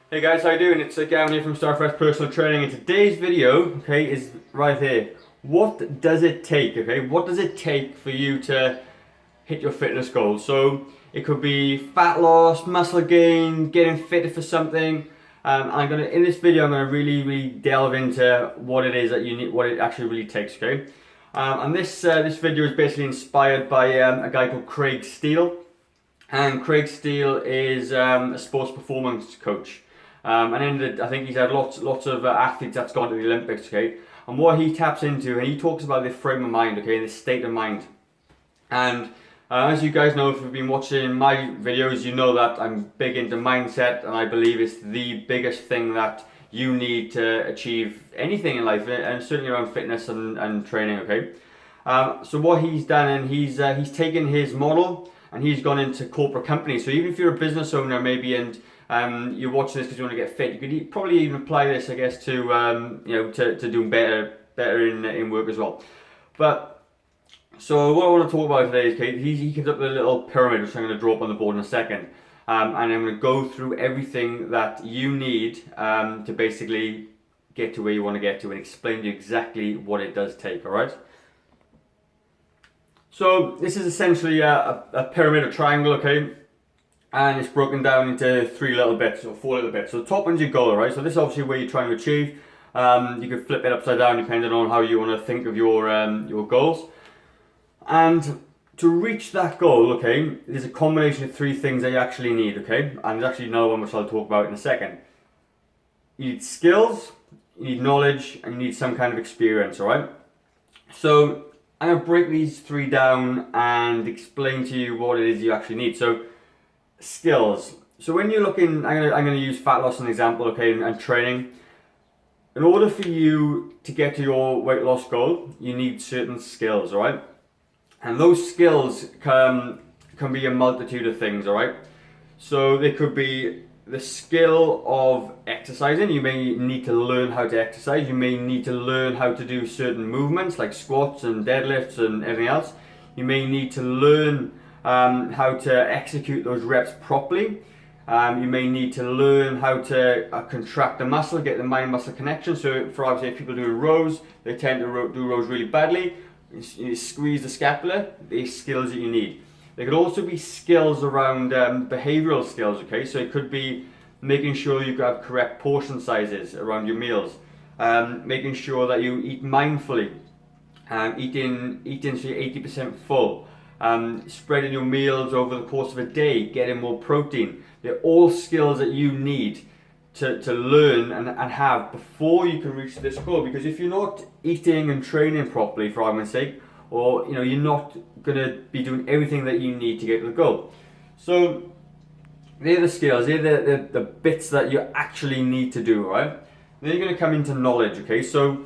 Hey guys, how you doing? It's Gavin here from Starfresh Personal Training, and today's video, okay, is right here. What does it take, okay? What does it take for you to hit your fitness goals? So it could be fat loss, muscle gain, getting fitter for something. In this video, I'm gonna really delve into what it is that you need, what it actually really takes, okay? This video is basically inspired by a guy called Craig Steele. And Craig Steele is a sports performance coach. I think he's had lots of athletes that's gone to the Olympics, okay? And what he taps into, and he talks about this frame of mind, okay, this state of mind. And as you guys know, if you've been watching my videos, you know that I'm big into mindset, and I believe it's the biggest thing that you need to achieve anything in life, and certainly around fitness and training, okay? So what he's done, and he's taken his model and he's gone into corporate companies. So even if you're a business owner maybe and you're watching this because you want to get fit, you could probably even apply this, I guess, to to doing better in work as well. But so what I want to talk about today is, okay, he comes up with a little pyramid which I'm going to draw up on the board in a second, and I'm going to go through everything that you need to basically get to where you want to get to and explain to you exactly what it does take. All right. So this is essentially a pyramid, a triangle, okay? And it's broken down into three little bits, or four little bits. So the top one's your goal, right? So this is obviously where you're trying to achieve. You can flip it upside down depending on how you want to think of your goals. And to reach that goal, okay, there's a combination of three things that you actually need, okay? And there's actually another one which I'll talk about in a second. You need skills, you need knowledge, and you need some kind of experience, all right? So I'm going to break these three down and explain to you what it is you actually need. So, skills. So when you're looking, I'm going to use fat loss as an example, okay, and training. In order for you to get to your weight loss goal, you need certain skills, all right? And those skills can be a multitude of things, all right? So they could be the skill of exercising. You may need to learn how to exercise. You may need to learn how to do certain movements like squats and deadlifts and everything else. You may need to learn how to execute those reps properly. You may need to learn how to contract the muscle, get the mind-muscle connection. So for obviously if people doing rows, they tend to do rows really badly. You squeeze the scapula, these skills that you need. There could also be skills around behavioral skills, okay? So it could be making sure you have correct portion sizes around your meals, making sure that you eat mindfully, eating so you're 80% full, spreading your meals over the course of a day, getting more protein. They're all skills that you need to learn and have before you can reach this goal. Because if you're not eating and training properly, for argument's sake, or you're not going to be doing everything that you need to get to the goal. So they're the skills, they're the bits that you actually need to do, right? Then you're going to come into knowledge, okay? So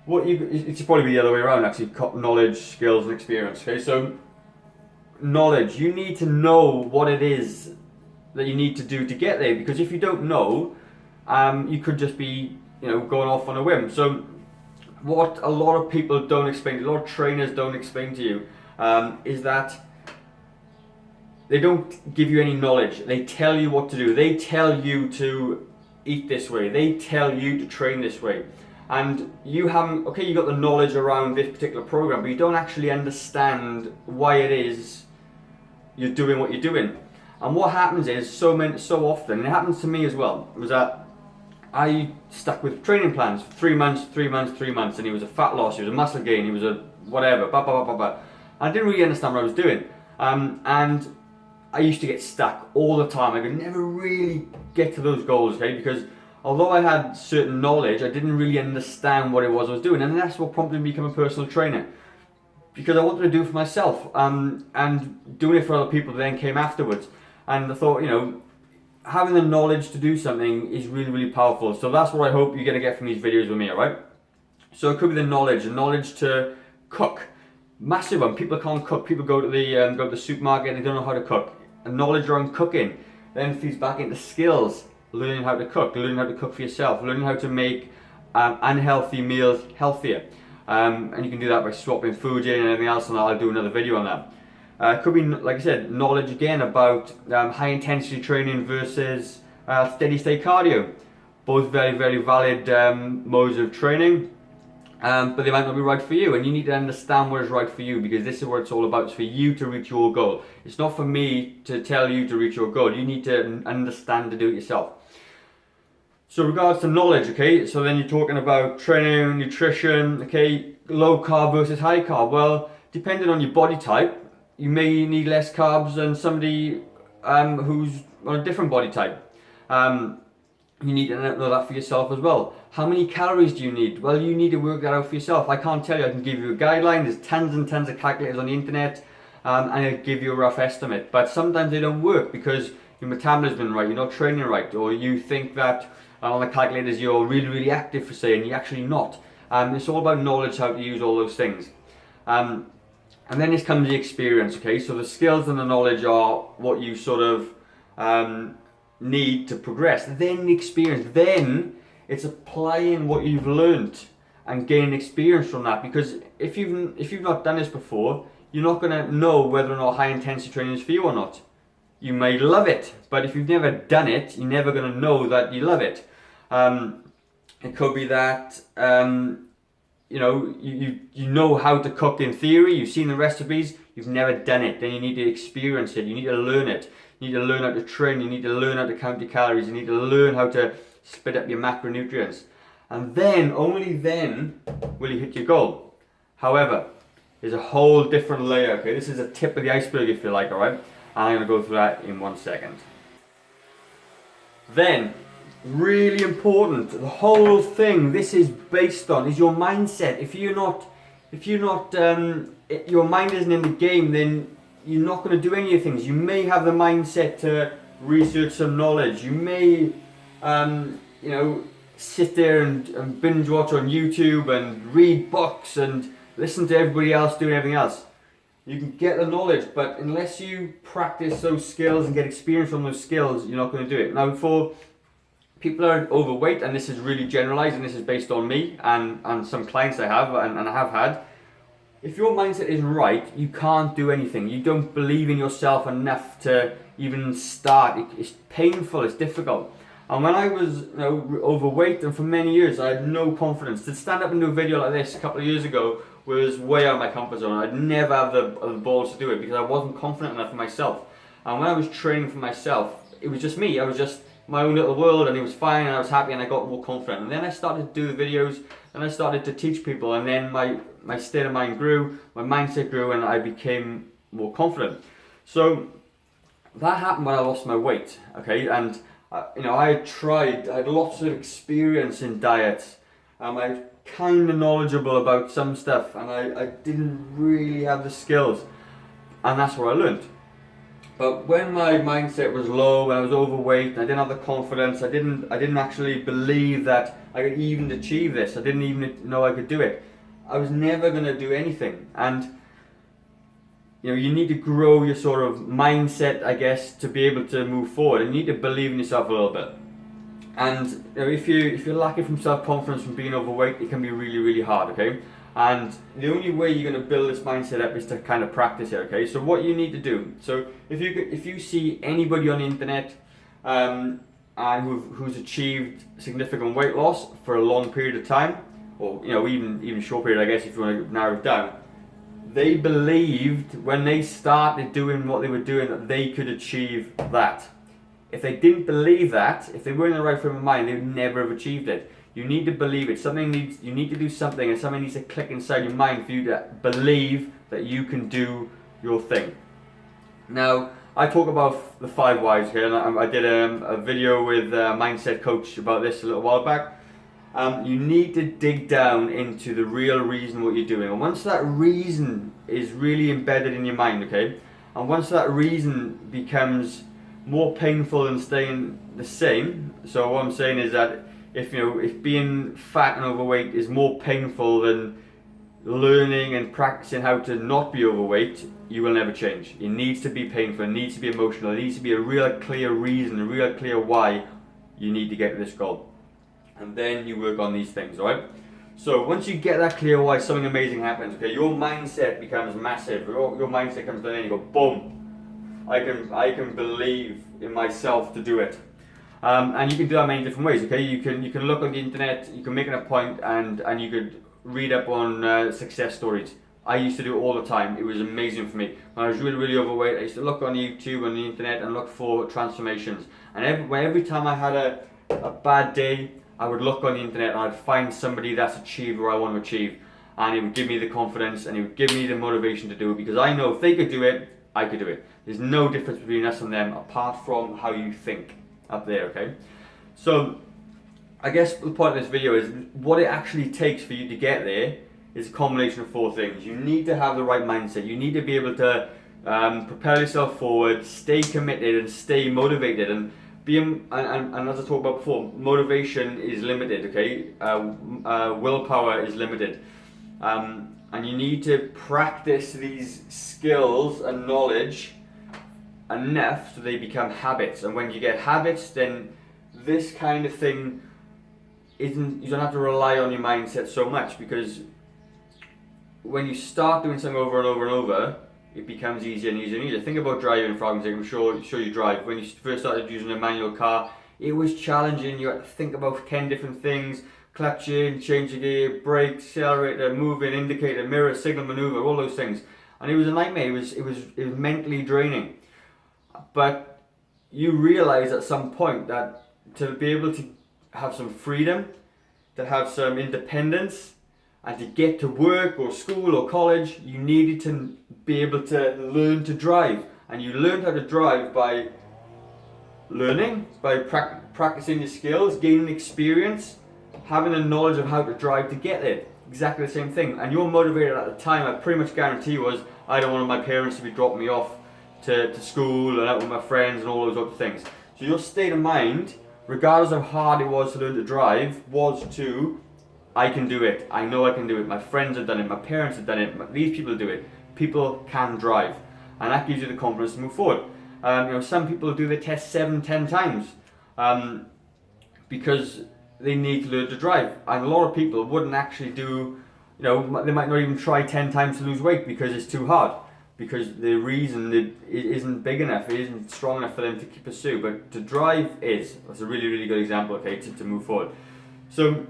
it should probably be the other way around actually, knowledge, skills and experience, okay? So knowledge, you need to know what it is that you need to do to get there, because if you don't know, you could just be going off on a whim. So what a lot of people don't explain, a lot of trainers don't explain to you, is that they don't give you any knowledge. They tell you what to do. They tell you to eat this way. They tell you to train this way. And you haven't, okay, you got the knowledge around this particular program, but you don't actually understand why it is you're doing what you're doing. And what happens is, so often, and it happens to me as well, was that I stuck with training plans for 3 months, 3 months, 3 months, and he was a fat loss, he was a muscle gain, he was a whatever, blah, blah, blah, blah, blah. I didn't really understand what I was doing. And I used to get stuck all the time. I could never really get to those goals, okay? Because although I had certain knowledge, I didn't really understand what it was I was doing. And that's what prompted me to become a personal trainer. Because I wanted to do it for myself. And doing it for other people then came afterwards. And I thought, having the knowledge to do something is really powerful. So that's what I hope you're going to get from these videos with me, alright? So it could be the knowledge to cook. Massive one. People can't cook. People go to the supermarket and they don't know how to cook. And knowledge around cooking then feeds back into skills. Learning how to cook for yourself, learning how to make unhealthy meals healthier. And you can do that by swapping food in and everything else, and I'll do another video on that. Could be, like I said, knowledge again about high intensity training versus steady state cardio. Both very, very valid modes of training, but they might not be right for you, and you need to understand what is right for you, because this is what it's all about. It's for you to reach your goal. It's not for me to tell you to reach your goal. You need to understand to do it yourself. So regards to knowledge, okay, so then you're talking about training, nutrition, okay, low carb versus high carb. Well, depending on your body type, you may need less carbs than somebody who's on a different body type. You need to know that for yourself as well. How many calories do you need? Well, you need to work that out for yourself. I can't tell you. I can give you a guideline. There's tons and tons of calculators on the internet, and I'll give you a rough estimate. But sometimes they don't work because your metabolism isn't right, you're not training right, or you think that on the calculators you're really, really active for, say, and you're actually not. It's all about knowledge, how to use all those things. And then this comes the experience, okay? So the skills and the knowledge are what you sort of need to progress. Then the experience, then it's applying what you've learned and gaining experience from that. Because if you've not done this before, you're not going to know whether or not high intensity training is for you or not. You may love it, but if you've never done it, you're never going to know that you love it. It could be that you know how to cook in theory, you've seen the recipes, you've never done it. Then you need to experience it, you need to learn it, you need to learn how to train, you need to learn how to count your calories, you need to learn how to spit up your macronutrients, and then, only then, will you hit your goal. However, there's a whole different layer, okay? This is a tip of the iceberg, if you like, alright? I'm going to go through that in 1 second. Then, really important, the whole thing this is based on is your mindset. If you're not your mind isn't in the game, then you're not going to do any of the things. You may have the mindset to research some knowledge. You may sit there and binge watch on YouTube and read books and listen to everybody else doing everything else. You can get the knowledge, but unless you practice those skills and get experience from those skills, you're not going to do it. Now, for people that are overweight, and this is really generalized, and this is based on me and some clients I have and I have had, if your mindset isn't right, you can't do anything. You don't believe in yourself enough to even start. It's painful, it's difficult. And when I was overweight, and for many years I had no confidence. To stand up and do a video like this a couple of years ago was way out of my comfort zone. I'd never have the balls to do it because I wasn't confident enough in myself. And when I was training for myself, it was just me. I was just my own little world, and it was fine, and I was happy, and I got more confident. And then I started to do the videos, and I started to teach people, and then my state of mind grew, my mindset grew, and I became more confident. So that happened when I lost my weight, okay? And I had lots of experience in diets. I'm kind of knowledgeable about some stuff, and I didn't really have the skills, and that's what I learned. But when my mindset was low, when I was overweight, and I didn't have the confidence, I didn't actually believe that I could even achieve this. I didn't even know I could do it. I was never going to do anything. And you need to grow your sort of mindset, I guess, to be able to move forward. And you need to believe in yourself a little bit. And if you're lacking from self-confidence from being overweight, it can be really, really hard, okay? And the only way you're going to build this mindset up is to kind of practice it, okay? So what you need to do, so if you see anybody on the internet and who's achieved significant weight loss for a long period of time, or even short period, I guess, if you want to narrow it down, they believed when they started doing what they were doing that they could achieve that. If they didn't believe that, if they weren't in the right frame of mind, they would never have achieved it. You need to believe it. You need to do something, and something needs to click inside your mind for you to believe that you can do your thing. Now, I talk about the 5 whys here, and I did a video with a mindset coach about this a little while back. You need to dig down into the real reason what you're doing, and once that reason is really embedded in your mind, okay, and once that reason becomes more painful than staying the same, so what I'm saying is that if being fat and overweight is more painful than learning and practicing how to not be overweight, you will never change. It needs to be painful, it needs to be emotional, it needs to be a real clear reason, a real clear why you need to get to this goal. And then you work on these things, alright? So once you get that clear why, something amazing happens, okay? Your mindset becomes massive, your mindset comes down and you go, boom, I can believe in myself to do it. And you can do that many different ways. Okay, you can look on the internet, you can make it a point, and you could read up on success stories. I used to do it all the time. It was amazing for me. When I was really overweight, I used to look on YouTube, on the internet, and look for transformations. And every time I had a bad day, I would look on the internet and I'd find somebody that's achieved where I want to achieve. And it would give me the confidence and it would give me the motivation to do it, because I know if they could do it, I could do it. There's no difference between us and them apart from how you think up there, okay? So I guess the point of this video is what it actually takes for you to get there is a combination of 4 things. You need to have the right mindset. You need to be able to propel yourself forward, stay committed and stay motivated, and as I talked about before, motivation is limited, okay? Willpower is limited. And you need to practice these skills and knowledge enough so they become habits. And when you get habits, then this kind of thing you don't have to rely on your mindset so much, because when you start doing something over and over and over, it becomes easier and easier and easier. Think about driving, for example. I'm sure you drive. When you first started using a manual car, it was challenging. You had to think about 10 different things: clutch in, change the gear, brake, accelerator, moving, indicator, mirror, signal maneuver, all those things. And it was a nightmare. It was mentally draining. But you realize at some point that to be able to have some freedom, to have some independence, and to get to work or school or college, you needed to be able to learn to drive. And you learned how to drive by learning, by practicing your skills, gaining experience, having a knowledge of how to drive to get there. Exactly the same thing. And you're motivated at the time, I pretty much guarantee was, I don't want my parents to be dropping me off to school and out with my friends and all those other things. So your state of mind, regardless of how hard it was to learn to drive, was to, I can do it. I know I can do it. My friends have done it. My parents have done it. These people do it. People can drive. And that gives you the confidence to move forward. Some people do the test 7-10 times because they need to learn to drive. And a lot of people wouldn't actually do, they might not even try 10 times to lose weight because it's too hard. Because the reason it isn't big enough, it isn't strong enough for them to pursue. But to drive is. That's a really good example, okay, to move forward. So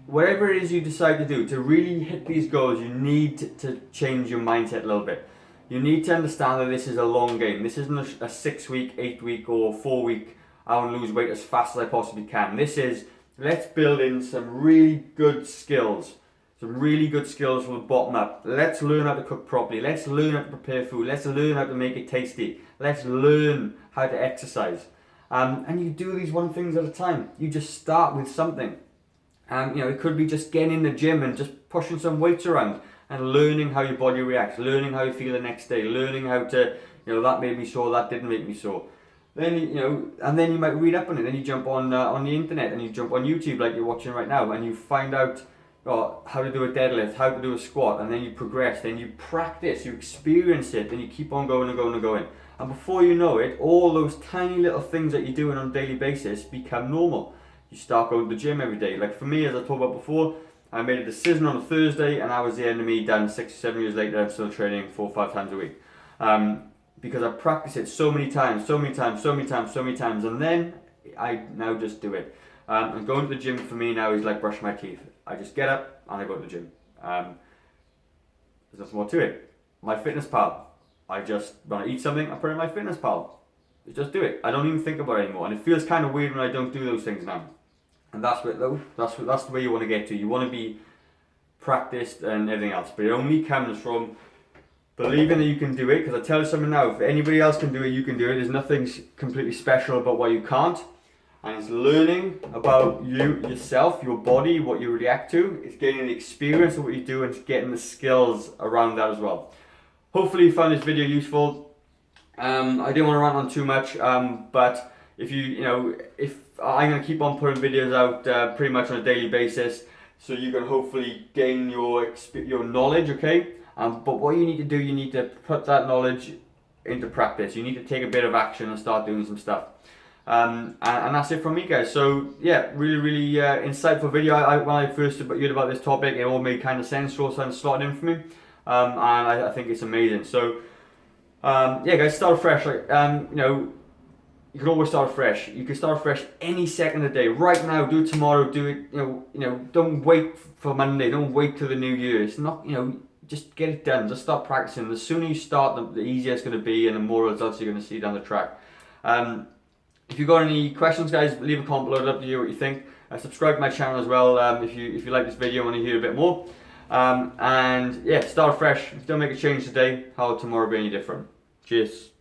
whatever it is you decide to do, to really hit these goals, you need to change your mindset a little bit. You need to understand that this is a long game. This isn't a 6-week, 8-week or 4-week, I want to lose weight as fast as I possibly can. This is, let's build in some really good skills. Some really good skills from the bottom up. Let's learn how to cook properly. Let's learn how to prepare food. Let's learn how to make it tasty. Let's learn how to exercise. And you do these one things at a time. You just start with something. It could be just getting in the gym and just pushing some weights around and learning how your body reacts, learning how you feel the next day, learning how to, that made me sore, that didn't make me sore. Then, and then you might read up on it. Then you jump on the internet and you jump on YouTube like you're watching right now, and you find out how to do a deadlift, how to do a squat, and then you progress, then you practice, you experience it, then you keep on going and going and going. And before you know it, all those tiny little things that you're doing on a daily basis become normal. You start going to the gym every day. Like for me, as I talked about before, I made a decision on a Thursday, and that was the end of me done. 6 or 7 years later, I'm still training 4 or 5 times a week. Because I practiced it so many times, and then I now just do it. And going to the gym for me now is like brushing my teeth. I just get up and I go to the gym. There's nothing more to it. My fitness pal. When I eat something, I put it in my fitness pal. Just do it. I don't even think about it anymore. And it feels kind of weird when I don't do those things now. And that's the way you want to get to. You want to be practiced and everything else. But it only comes from believing that you can do it. Because I tell you something now, if anybody else can do it, you can do it. There's nothing completely special about why you can't. And it's learning about yourself, your body, what you react to. It's getting the experience of what you do and it's getting the skills around that as well. Hopefully you found this video useful. I didn't want to rant on too much, but if I'm going to keep on putting videos out pretty much on a daily basis, so you can hopefully gain your knowledge, okay? But what you need to do, you need to put that knowledge into practice. You need to take a bit of action and start doing some stuff. And that's it from me, guys. So yeah, really insightful video. When I first heard about this topic, it all made kind of sense, all kind of slotted in for me, and I think it's amazing. So yeah, guys, start fresh. you can always start fresh. You can start fresh any second of the day. Right now, do it tomorrow. Do it. Don't wait for Monday. Don't wait till the new year. It's not. Just get it done. Just start practicing. The sooner you start, the easier it's going to be, and the more results you're going to see down the track. If you've got any questions, guys, leave a comment below. I'd love to hear what you think. Subscribe to my channel as well if you like this video and want to hear a bit more. And yeah, start fresh. If you don't make a change today, how will tomorrow be any different? Cheers.